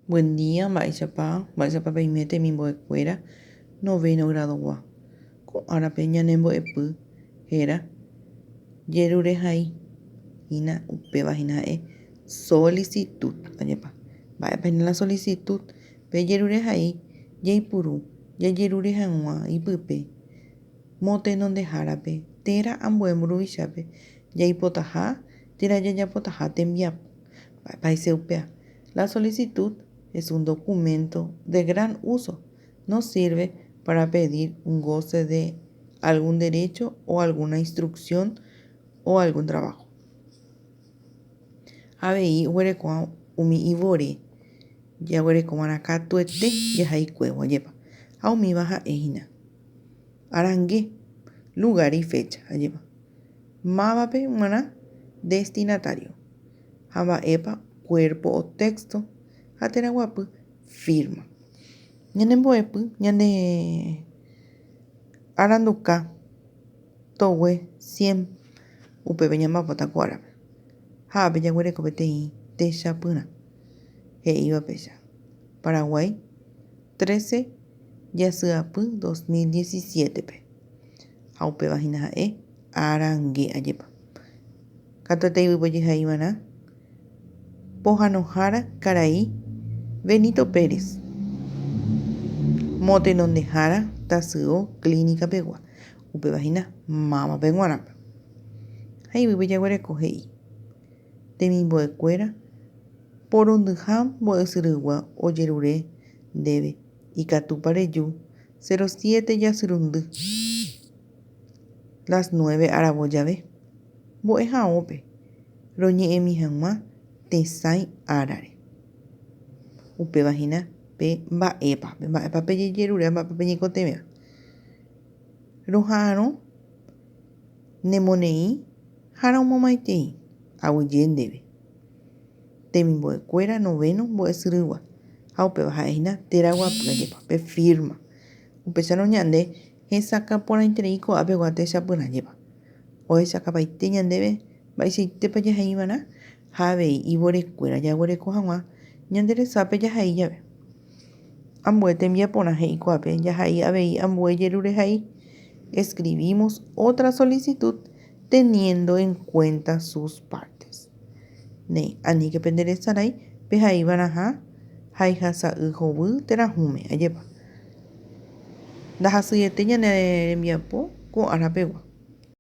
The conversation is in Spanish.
Buen día, mba'éichapa peimete temimbo'ekuéra noveno grado gua. Ko'árape ñanembo'epy héra jerureha'ãhína upévahína ha'e solicitud ajepa. Mba'épaihína la solicitud pe jerurehai jaipuru jajerure hag̃ua ipype motenondehárape térã ambue mburuvichápe jaipotaha térã jajapotaha tembiapo. Mba'épaisei upéva. La solicitud es un documento de gran uso. Nos sirve para pedir un goce de algún derecho o alguna instrucción o algún trabajo. Avei oguerekóva umi ivore jaguerekova'erã katuete jahaikuévo ajépa. Ha umíva ha'ehína arangue, lugar y fecha ajépa. Mávape g̃uarã destinatario. Ha mba'épa cuerpo o texto ha térã guapy firma. Ñanembo'epy ñane aranduka togue 100 upépe ñamba'apóta ko árape. Ha ápe jaguereko peteĩ techapyrã he'íva péicha. Paraguay 13 jasyapy 2017pe. Ha upévahína ha'e arangue ajépa. Katuete yvýpe ojehaívarã pohãnohára karai Benito Pérez motenondehára Tasyó Clínicapegua upévahína mávape g̃uarãpe. Ha yvýpe jaguereko he'i temimbo'ekuéra porundyha mbo'esyrygua ojerure ndéve ikatúpa reju 07 jasyrundy las 9 aravo jave mbo'ehãópe roñe'ẽmi hag̃ua tesãi árare upévahína pe mba'épa pejejerure mba'épa peñaikotevẽva. Roha'ãrõ nemoneĩ ha romomaitei aguyje ndéve. Temimbo'ekuéra noveno mbo'esyrygua ha upéva ha'ehína térã guapy ajépa pe firma. Upéicharõ ñande hesakãporãiterei ko'ápegua techapyrã ajépa. Ohechakapaite ñandéve mba'eichaitépa jaheívarã ha avei ivorekuéra jaguereko hag̃ua ñande resápe jahai jave. Ambue tembiaporã he'i ko'ápe jahai avei ambue jerurehai. Escribimos otra solicitud teniendo en cuenta sus partes. Néi aníke penderesarái pehaívaraha haihasa'y hovy térãhume ajépa. Ndahasýete ñane rembiapo ko árapegua.